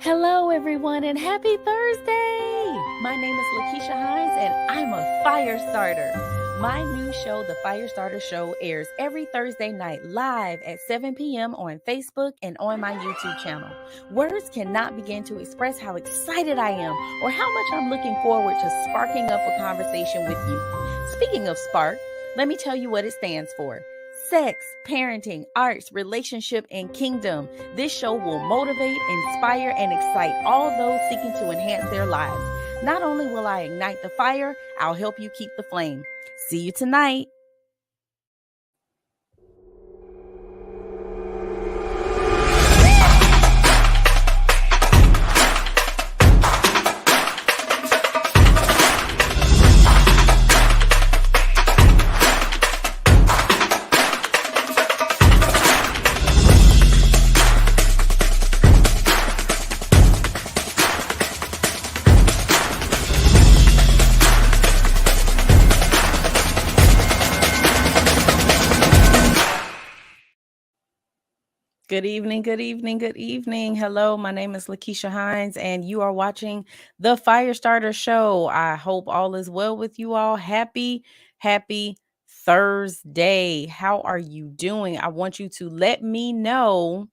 Hello, everyone, and happy Thursday! My name is LaKeesha Hines, and I'm a fire starter. My new show, The Fire Starter Show, airs every Thursday night live at 7 p.m. on Facebook and on my YouTube channel. Words cannot begin to express how excited I am or how much I'm looking forward to sparking up a conversation with you. Speaking of spark, let me tell you what it stands for. Sex, parenting, arts, relationship, and kingdom. This show will motivate, inspire, and excite all those seeking to enhance their lives. Not only will I ignite the fire, I'll help you keep the flame. See you tonight. Good evening, good evening, good evening. Hello, my name is LaKeesha Hines, and you are watching the Firestarter Show. I hope all is well with you all. Happy Thursday. How are you doing? I want you to let me know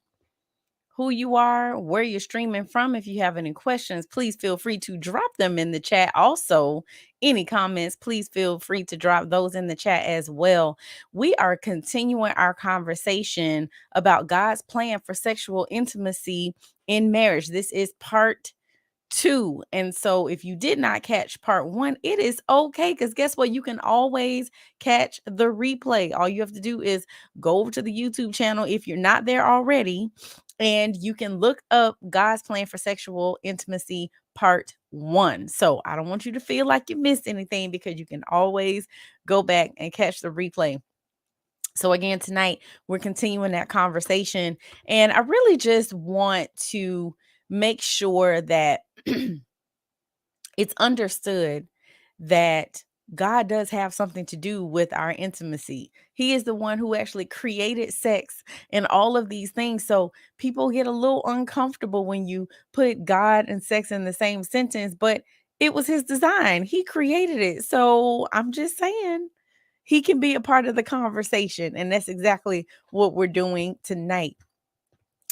who you are, where you're streaming from. If you have any questions, please feel free to drop them in the chat. Also, any comments, please feel free to drop those in the chat as well. We are continuing our conversation about God's plan for sexual intimacy in marriage. This is part 2. And so if you did not catch part 1, it is okay, because guess what? You can always catch the replay. All you have to do is go over to the YouTube channel if you're not there already, and you can look up God's plan for sexual intimacy part 1. So I don't want you to feel like you missed anything, because you can always go back and catch the replay. So again, tonight we're continuing that conversation, and I really just want to make sure that it's understood that God does have something to do with our intimacy. He is the one who actually created sex and all of these things. So people get a little uncomfortable when you put God and sex in the same sentence, but it was his design. He created it. So I'm just saying, he can be a part of the conversation. And that's exactly what we're doing tonight.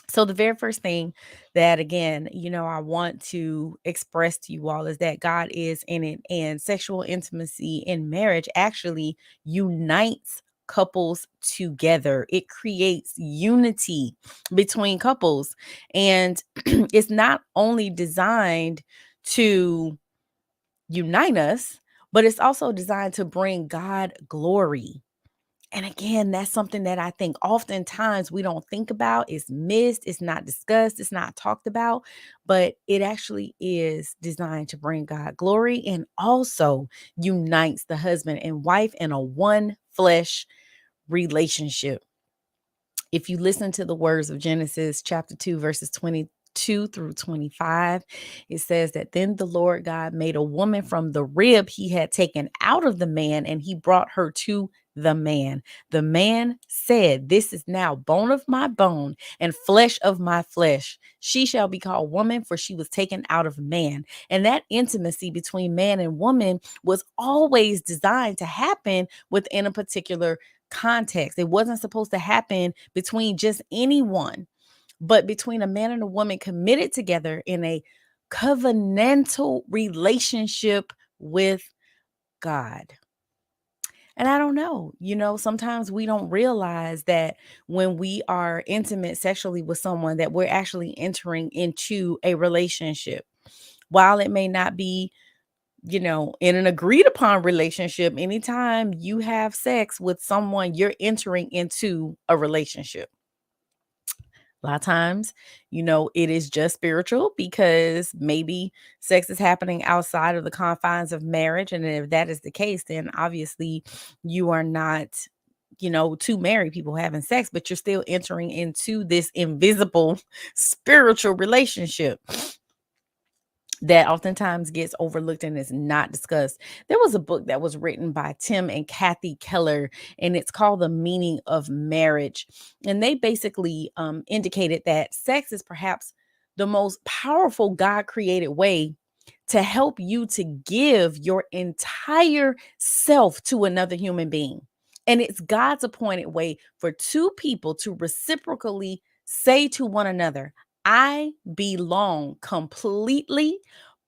So the very first thing that, again, I want to express to you all is that God is in it, and sexual intimacy in marriage actually unites couples together. It creates unity between couples, and it's not only designed to unite us, but it's also designed to bring God glory. And again, that's something that I think oftentimes we don't think about. It's missed, it's not discussed, it's not talked about, but it actually is designed to bring God glory, and also unites the husband and wife in a one flesh relationship. If you listen to the words of Genesis chapter 2, verses 22 through 25, it says that then the Lord God made a woman from the rib he had taken out of the man, and he brought her to the man. The man said, "This is now bone of my bone and flesh of my flesh. She shall be called woman, for she was taken out of man." And that intimacy between man and woman was always designed to happen within a particular context. It wasn't supposed to happen between just anyone, but between a man and a woman committed together in a covenantal relationship with God. And I don't know, sometimes we don't realize that when we are intimate sexually with someone, that we're actually entering into a relationship. While it may not be, in an agreed upon relationship, anytime you have sex with someone, you're entering into a relationship. A lot of times, it is just spiritual, because maybe sex is happening outside of the confines of marriage. And if that is the case, then obviously you are not, two married people having sex, but you're still entering into this invisible spiritual relationship that oftentimes gets overlooked and is not discussed. There was a book that was written by Tim and Kathy Keller, and it's called The Meaning of Marriage. And they basically indicated that sex is perhaps the most powerful God created way to help you to give your entire self to another human being. And it's God's appointed way for two people to reciprocally say to one another, I belong completely,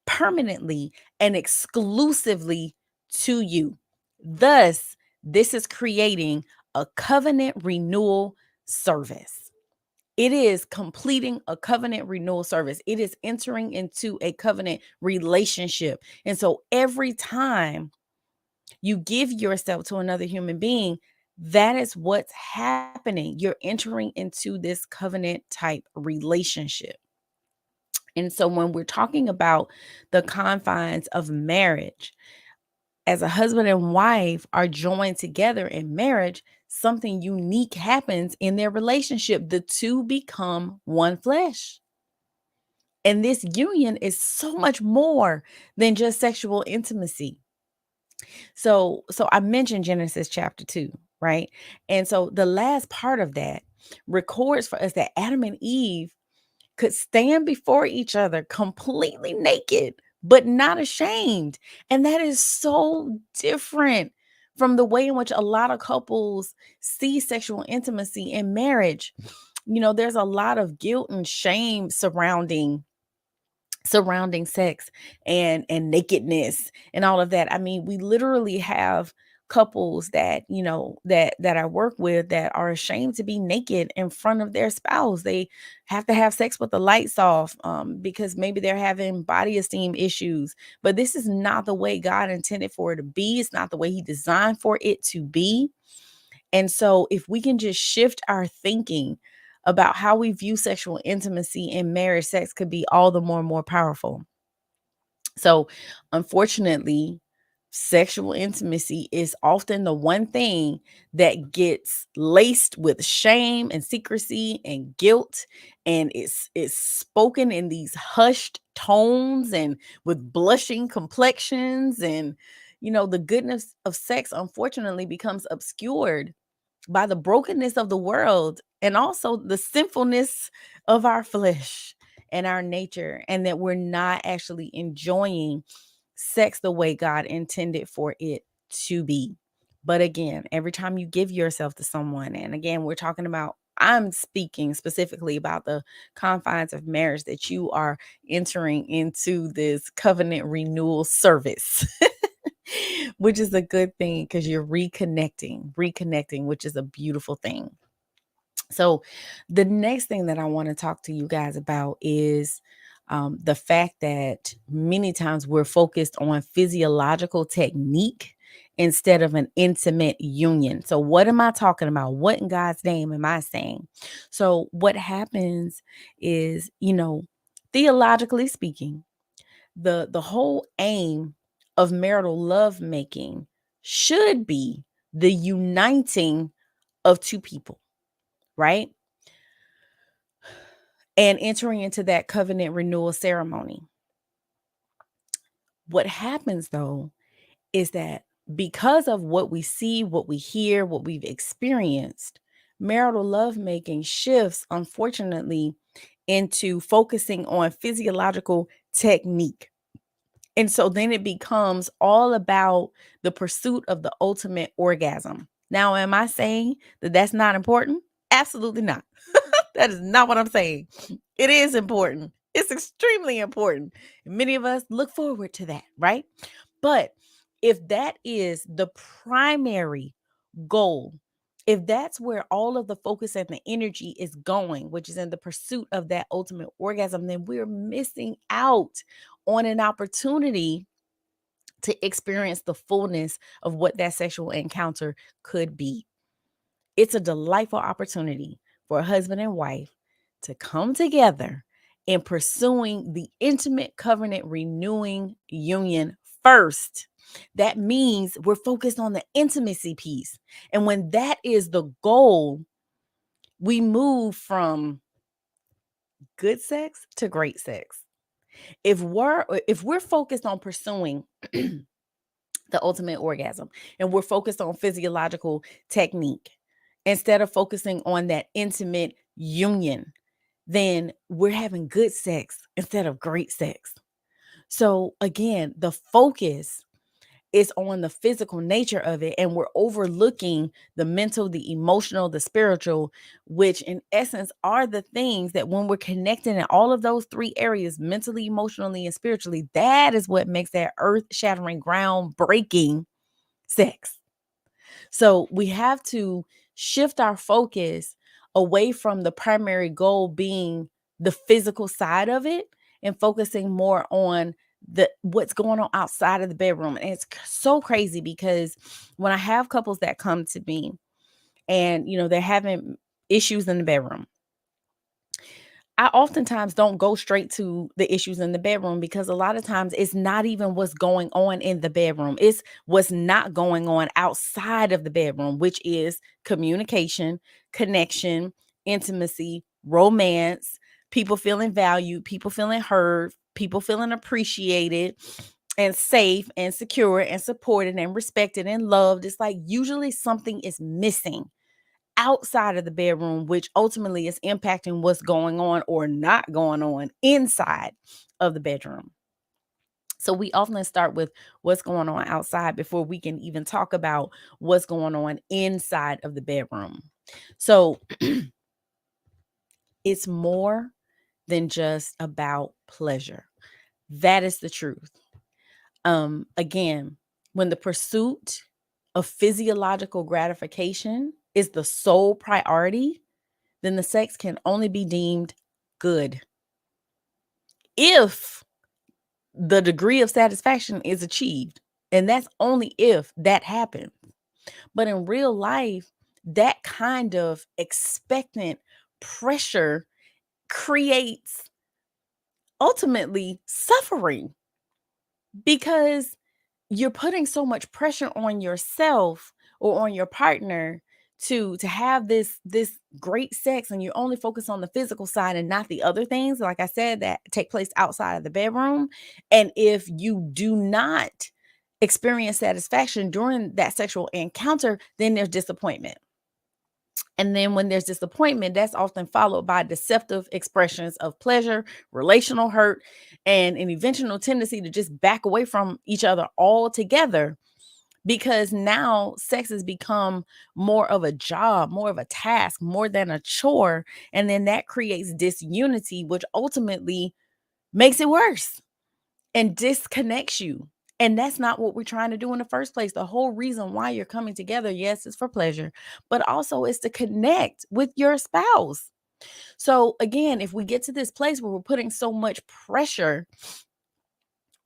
permanently, and exclusively to you. Thus, this is creating a covenant renewal service. It is completing a covenant renewal service. It is entering into a covenant relationship. And so every time you give yourself to another human being, that is what's happening. You're entering into this covenant type relationship. And so when we're talking about the confines of marriage, as a husband and wife are joined together in marriage, something unique happens in their relationship. The two become one flesh. And this union is so much more than just sexual intimacy. So I mentioned Genesis chapter 2, right? And so the last part of that records for us that Adam and Eve could stand before each other completely naked, but not ashamed. And that is so different from the way in which a lot of couples see sexual intimacy in marriage. There's a lot of guilt and shame surrounding sex and nakedness and all of that. I mean, we literally have couples that I work with that are ashamed to be naked in front of their spouse. They have to have sex with the lights off because maybe they're having body esteem issues. But this is not the way God intended for it to be. It's not the way He designed for it to be. And so, if we can just shift our thinking about how we view sexual intimacy in marriage, sex could be all the more powerful. So, unfortunately, sexual intimacy is often the one thing that gets laced with shame and secrecy and guilt, and it's spoken in these hushed tones and with blushing complexions, and the goodness of sex unfortunately becomes obscured by the brokenness of the world and also the sinfulness of our flesh and our nature, and that we're not actually enjoying sex the way God intended for it to be. But again, every time you give yourself to someone, and again, I'm speaking specifically about the confines of marriage, that you are entering into this covenant renewal service. Which is a good thing because you're reconnecting, which is a beautiful thing. So, the next thing that I want to talk to you guys about is the fact that many times we're focused on physiological technique instead of an intimate union. So, what am I talking about? What in God's name am I saying? So, what happens is, theologically speaking, the whole aim of marital love making should be the uniting of two people, right? And entering into that covenant renewal ceremony. What happens though is that because of what we see, what we hear, what we've experienced, marital lovemaking shifts, unfortunately, into focusing on physiological technique. And so then it becomes all about the pursuit of the ultimate orgasm. Now, am I saying that that's not important? Absolutely not. That is not what I'm saying. It is important. It's extremely important. Many of us look forward to that, right? But if that is the primary goal, if that's where all of the focus and the energy is going, which is in the pursuit of that ultimate orgasm, then we're missing out on an opportunity to experience the fullness of what that sexual encounter could be. It's a delightful opportunity for a husband and wife to come together in pursuing the intimate covenant renewing union first. That means we're focused on the intimacy piece. And when that is the goal, we move from good sex to great sex. If we're focused on pursuing the ultimate orgasm, and we're focused on physiological technique instead of focusing on that intimate union, then we're having good sex instead of great sex. So again, the focus is on the physical nature of it, and we're overlooking the mental, the emotional, the spiritual, which in essence are the things that when we're connecting in all of those three areas, mentally, emotionally, and spiritually, that is what makes that earth-shattering, groundbreaking sex. So we have to shift our focus away from the primary goal being the physical side of it and focusing more on the what's going on outside of the bedroom. And it's so crazy because when I have couples that come to me and they're having issues in the bedroom, I oftentimes don't go straight to the issues in the bedroom because a lot of times it's not even what's going on in the bedroom. It's what's not going on outside of the bedroom, which is communication, connection, intimacy, romance, people feeling valued, people feeling heard, people feeling appreciated and safe and secure and supported and respected and loved. It's like usually something is missing outside of the bedroom, which ultimately is impacting what's going on or not going on inside of the bedroom. So we often start with what's going on outside before we can even talk about what's going on inside of the bedroom. So it's more than just about pleasure. That is the truth. Again, when the pursuit of physiological gratification is the sole priority, then the sex can only be deemed good if the degree of satisfaction is achieved. And that's only if that happens. But in real life, that kind of expectant pressure creates ultimately suffering because you're putting so much pressure on yourself or on your partner to have this great sex, and you're only focused on the physical side and not the other things, like I said, that take place outside of the bedroom. And if you do not experience satisfaction during that sexual encounter, then there's disappointment. And then when there's disappointment, that's often followed by deceptive expressions of pleasure, relational hurt, and an eventual tendency to just back away from each other altogether, because now sex has become more of a job, more of a task, more than a chore. And then that creates disunity, which ultimately makes it worse and disconnects you. And that's not what we're trying to do in the first place. The whole reason why you're coming together, yes, is for pleasure, but also is to connect with your spouse. So again, if we get to this place where we're putting so much pressure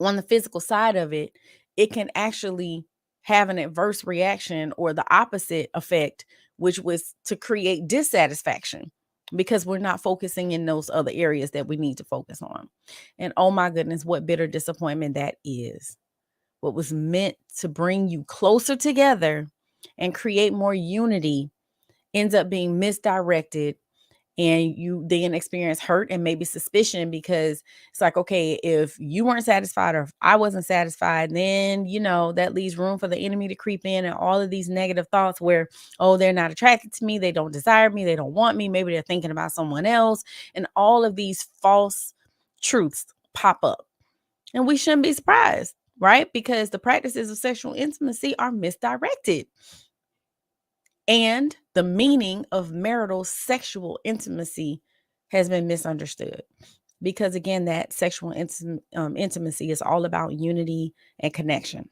on the physical side of it, it can actually have an adverse reaction or the opposite effect, which was to create dissatisfaction because we're not focusing in those other areas that we need to focus on. And oh my goodness, what bitter disappointment that is. What was meant to bring you closer together and create more unity ends up being misdirected, and you then experience hurt and maybe suspicion because it's like, okay, if you weren't satisfied or if I wasn't satisfied, then that leaves room for the enemy to creep in and all of these negative thoughts where, oh, they're not attracted to me, they don't desire me, they don't want me, maybe they're thinking about someone else, and all of these false truths pop up. And we shouldn't be surprised, right? Because the practices of sexual intimacy are misdirected. And the meaning of marital sexual intimacy has been misunderstood. Because again, that sexual intimacy is all about unity and connection.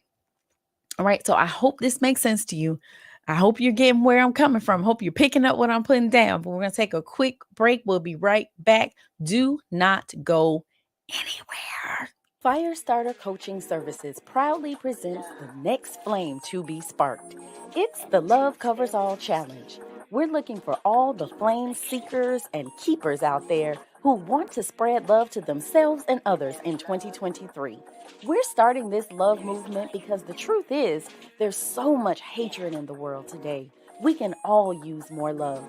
All right. So I hope this makes sense to you. I hope you're getting where I'm coming from. Hope you're picking up what I'm putting down. But we're going to take a quick break. We'll be right back. Do not go anywhere. Firestarter Coaching Services proudly presents the next flame to be sparked. It's the Love Covers All Challenge. We're looking for all the flame seekers and keepers out there who want to spread love to themselves and others in 2023. We're starting this love movement because the truth is there's so much hatred in the world today. We can all use more love.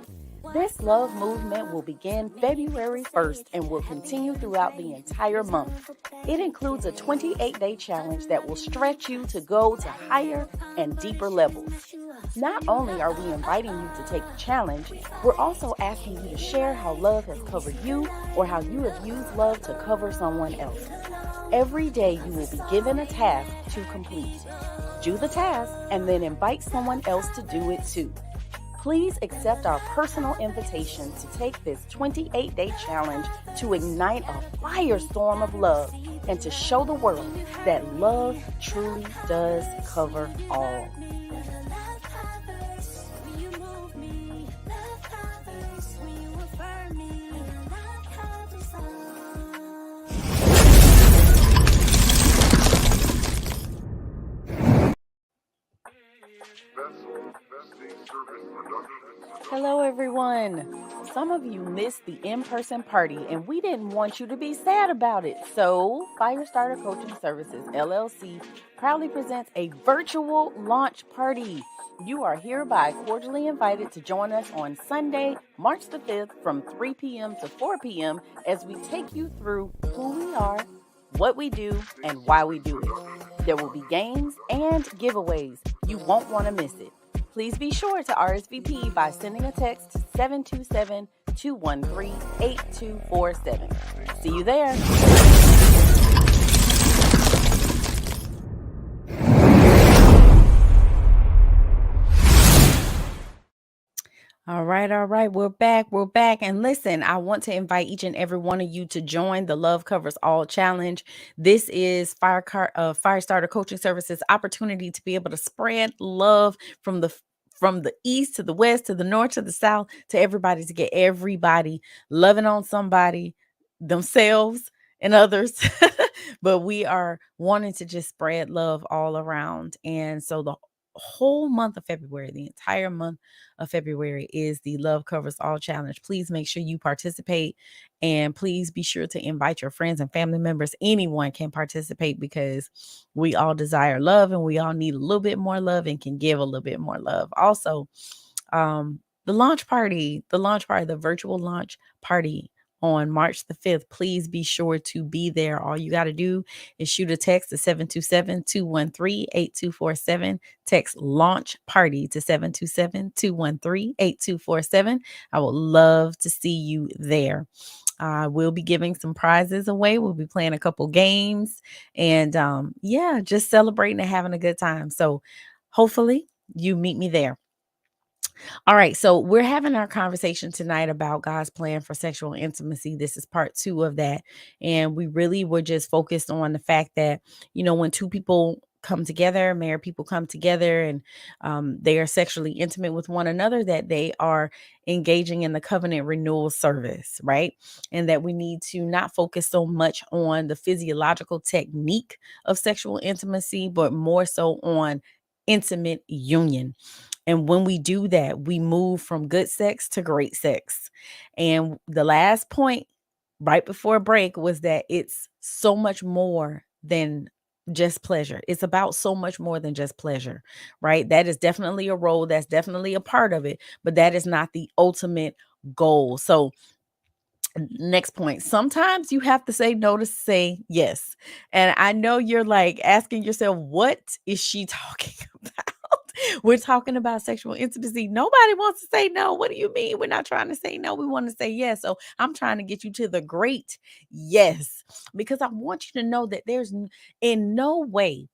This love movement will begin February 1st and will continue throughout the entire month. It includes a 28-day challenge that will stretch you to go to higher and deeper levels. Not only are we inviting you to take the challenge, we're also asking you to share how love has covered you or how you have used love to cover someone else. Every day you will be given a task to complete. Do the task and then invite someone else to do it too. Please accept our personal invitation to take this 28-day challenge to ignite a firestorm of love and to show the world that love truly does cover all. Hello, everyone. Some of you missed the in-person party, and we didn't want you to be sad about it. So, Firestarter Coaching Services, LLC, proudly presents a virtual launch party. You are hereby cordially invited to join us on Sunday, March the 5th from 3 p.m. to 4 p.m. as we take you through who we are, what we do, and why we do it. There will be games and giveaways. You won't want to miss it. Please be sure to RSVP by sending a text to 727-213-8247. See you there. All right. We're back. And listen, I want to invite each and every one of you to join the Love Covers All Challenge. This is Firestarter Coaching Services opportunity to be able to spread love from the east to the west to the north to the south to everybody, to get everybody loving on somebody, themselves and others. But we are wanting to just spread love all around. And so the whole month of February, the entire month of February, is the Love Covers All Challenge. Please make sure you participate, and please be sure to invite your friends and family members. Anyone can participate because we all desire love and we all need a little bit more love and can give a little bit more love. Also, the virtual launch party on March the 5th. Please be sure to be there. All you got to do is shoot a text to 727-213-8247. Text launch party to 727-213-8247. I would love to see you there. We'll be giving some prizes away. We'll be playing a couple games and just celebrating and having a good time. So hopefully you meet me there. All right, so we're having our conversation tonight about God's plan for sexual intimacy. This is part 2 of that. And we really were just focused on the fact that, when two people come together, married people come together, and they are sexually intimate with one another, that they are engaging in the covenant renewal service, right? And that we need to not focus so much on the physiological technique of sexual intimacy, but more so on intimate union. And when we do that, we move from good sex to great sex. And the last point right before break was that it's so much more than just pleasure. It's about so much more than just pleasure, right? That is definitely a role. That's definitely a part of it, but that is not the ultimate goal. So next point, sometimes you have to say no to say yes. And I know you're like asking yourself, what is she talking about? We're talking about sexual intimacy. Nobody wants to say no. What do you mean? We're not trying to say no. We want to say yes. So I'm trying to get you to the great yes, because I want you to know that there's in no way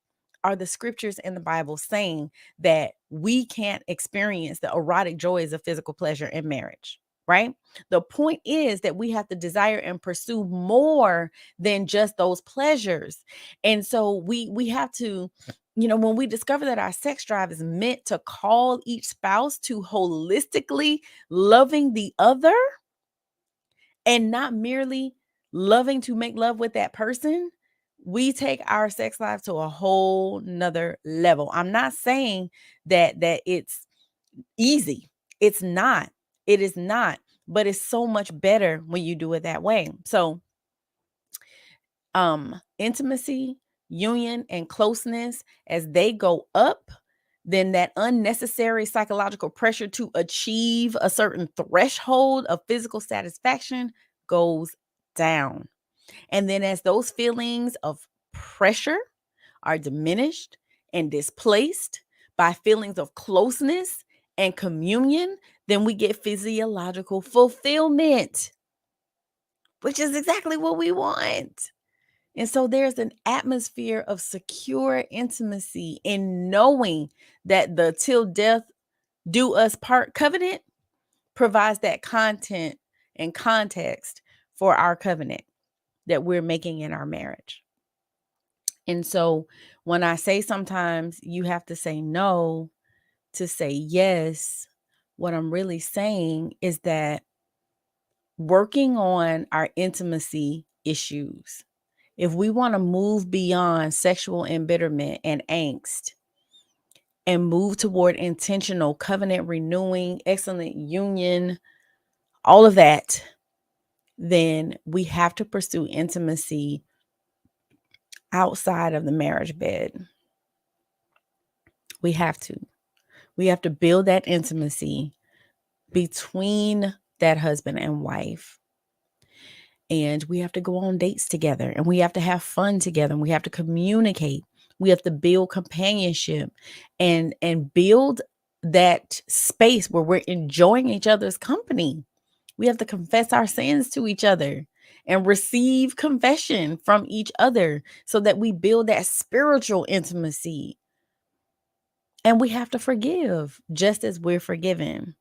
are the scriptures in the Bible saying that we can't experience the erotic joys of physical pleasure in marriage, right? The point is that we have to desire and pursue more than just those pleasures. And so we have to, when we discover that our sex drive is meant to call each spouse to holistically loving the other and not merely loving to make love with that person, we take our sex life to a whole nother level. I'm not saying that it's easy. It's not. It is not. But it's so much better when you do it that way. So, intimacy, union, and closeness, as they go up, then that unnecessary psychological pressure to achieve a certain threshold of physical satisfaction goes down. And then as those feelings of pressure are diminished and displaced by feelings of closeness and communion, then we get physiological fulfillment, which is exactly what we want. And so there's an atmosphere of secure intimacy in knowing that the till death do us part covenant provides that content and context for our covenant that we're making in our marriage. And so when I say sometimes you have to say no to say yes, what I'm really saying is that working on our intimacy issues, if we want to move beyond sexual embitterment and angst and move toward intentional covenant renewing, excellent union, all of that, then we have to pursue intimacy outside of the marriage bed. We have to. We have to build that intimacy between that husband and wife. And we have to go on dates together, and we have to have fun together, and we have to communicate. We have to build companionship and build that space where we're enjoying each other's company. We have to confess our sins to each other and receive confession from each other so that we build that spiritual intimacy. And we have to forgive just as we're forgiven.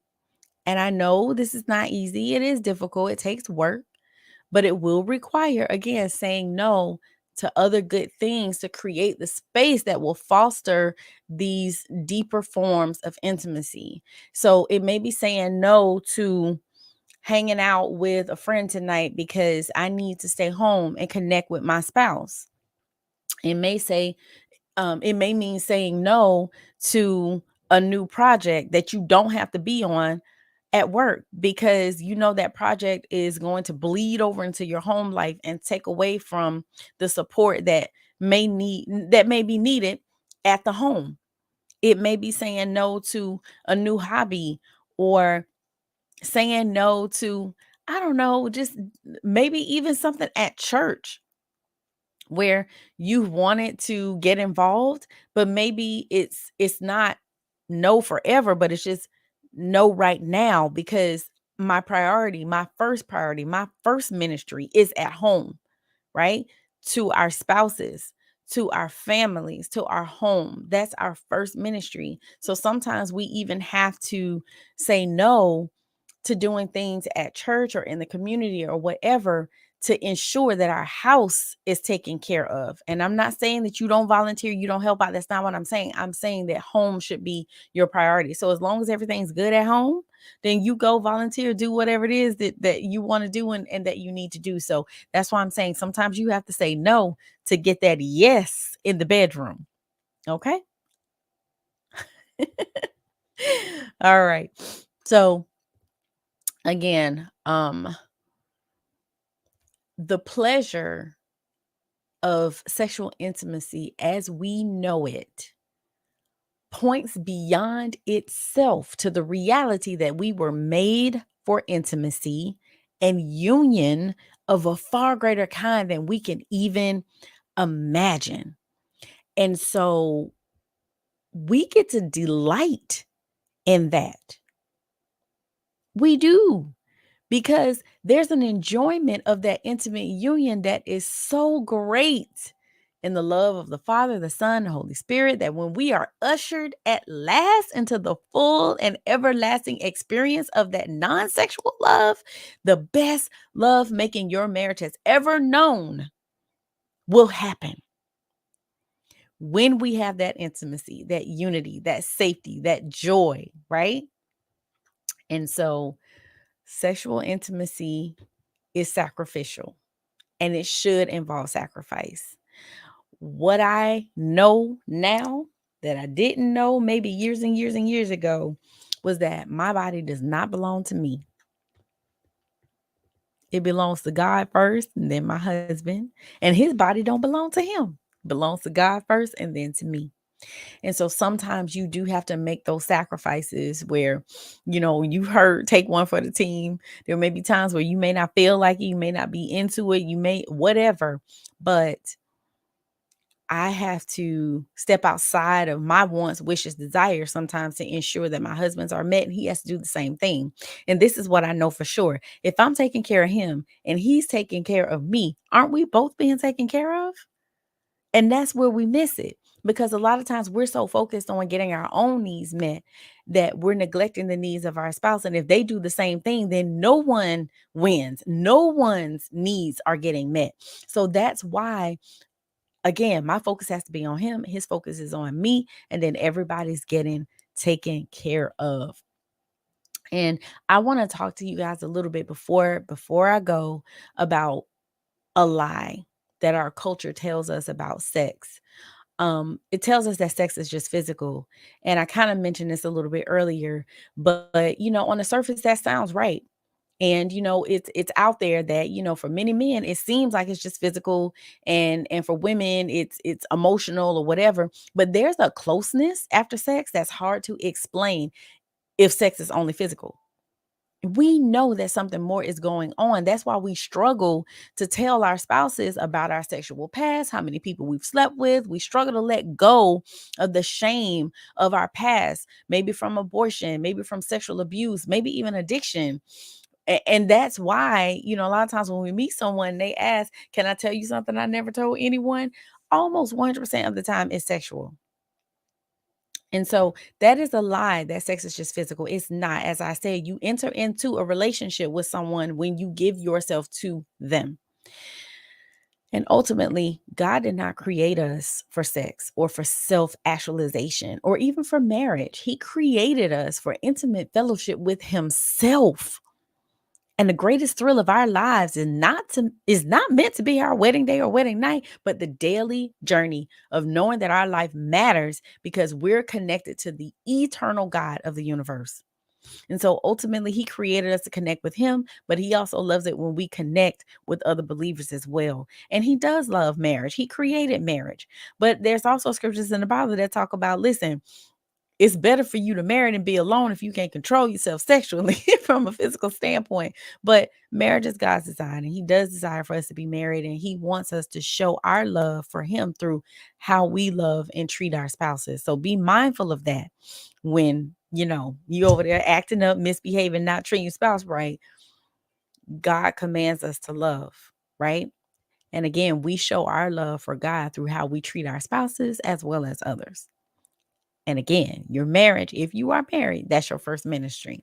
And I know this is not easy. It is difficult. It takes work, but it will require, again, saying no to other good things to create the space that will foster these deeper forms of intimacy. So it may be saying no to hanging out with a friend tonight because I need to stay home and connect with my spouse. It may say, it may mean saying no to a new project that you don't have to be on at work because you know that project is going to bleed over into your home life and take away from the support that may be needed at the home. It may be saying no to a new hobby, or saying no to, I don't know, just maybe even something at church where you wanted to get involved, but maybe it's not no forever, but it's just no right now because my first ministry is at home, right? To our spouses, to our families, to our home. That's our first ministry. So sometimes we even have to say no to doing things at church or in the community or whatever to ensure that our house is taken care of. And I'm not saying that you don't volunteer, you don't help out. That's not what I'm saying. I'm saying that home should be your priority. So as long as everything's good at home, then you go volunteer, do whatever it is that you want to do and that you need to do. So that's why I'm saying sometimes you have to say no to get that yes in the bedroom. Okay. All right. So again, the pleasure of sexual intimacy as we know it points beyond itself to the reality that we were made for intimacy and union of a far greater kind than we can even imagine. And so we get to delight in that. We do. Because there's an enjoyment of that intimate union that is so great in the love of the Father, the Son, the Holy Spirit, that when we are ushered at last into the full and everlasting experience of that non sexual love, the best love making your marriage has ever known will happen when we have that intimacy, that unity, that safety, that joy, right? And so, sexual intimacy is sacrificial and it should involve sacrifice. What I know now that I didn't know maybe years and years and years ago was that my body does not belong to me. It belongs to God first and then my husband, and his body don't belong to him. It belongs to God first and then to me. And so sometimes you do have to make those sacrifices where, you heard take one for the team. There may be times where you may not feel like it, you may not be into it, you may whatever. But I have to step outside of my wants, wishes, desires sometimes to ensure that my husband's are met, and he has to do the same thing. And this is what I know for sure. If I'm taking care of him and he's taking care of me, aren't we both being taken care of? And that's where we miss it, because a lot of times we're so focused on getting our own needs met that we're neglecting the needs of our spouse. And if they do the same thing, then no one wins. No one's needs are getting met. So that's why, again, my focus has to be on him. His focus is on me. And then everybody's getting taken care of. And I want to talk to you guys a little bit before I go about a lie that our culture tells us about sex. It tells us that sex is just physical. And I kind of mentioned this a little bit earlier, but on the surface, that sounds right. And it's out there that for many men it seems like it's just physical, and for women it's emotional or whatever. But there's a closeness after sex that's hard to explain if sex is only physical. We know that something more is going on. That's why we struggle to tell our spouses about our sexual past, how many people we've slept with. We struggle to let go of the shame of our past, maybe from abortion, maybe from sexual abuse, maybe even addiction. And that's why, a lot of times when we meet someone, they ask, "Can I tell you something I never told anyone?" Almost 100% of the time, it's sexual. And so that is a lie that sex is just physical. It's not. As I said, you enter into a relationship with someone when you give yourself to them. And ultimately, God did not create us for sex or for self actualization or even for marriage. He created us for intimate fellowship with Himself. And the greatest thrill of our lives is not meant to be our wedding day or wedding night, but the daily journey of knowing that our life matters because we're connected to the eternal God of the universe. And so ultimately, He created us to connect with Him, but He also loves it when we connect with other believers as well. And He does love marriage. He created marriage. But there's also scriptures in the Bible that talk about, listen, it's better for you to marry and be alone if you can't control yourself sexually from a physical standpoint. But marriage is God's design, and He does desire for us to be married, and He wants us to show our love for Him through how we love and treat our spouses. So be mindful of that when you over there acting up, misbehaving, not treating your spouse right. God commands us to love, right? And again, we show our love for God through how we treat our spouses as well as others. And again, your marriage, if you are married, that's your first ministry.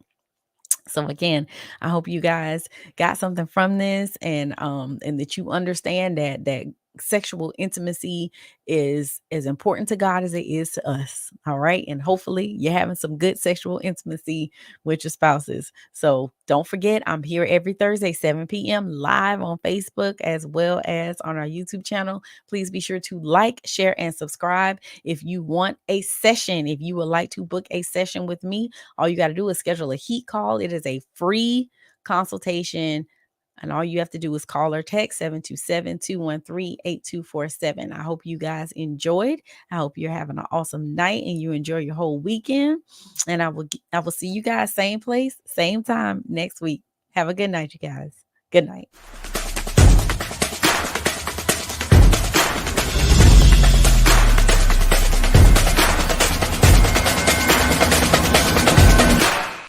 So again, I hope you guys got something from this, and that you understand that sexual intimacy is as important to God as it is to us. All right. And hopefully you're having some good sexual intimacy with your spouses. So don't forget, I'm here every Thursday, 7 p.m. live on Facebook as well as on our YouTube channel. Please be sure to like, share, and subscribe. If you want a session, if you would like to book a session with me, all you got to do is schedule a H.E.A.T call. It is a free consultation. And all you have to do is call or text 727-213-8247. I hope you guys enjoyed. I hope you're having an awesome night and you enjoy your whole weekend. And I will see you guys same place, same time next week. Have a good night, you guys. Good night.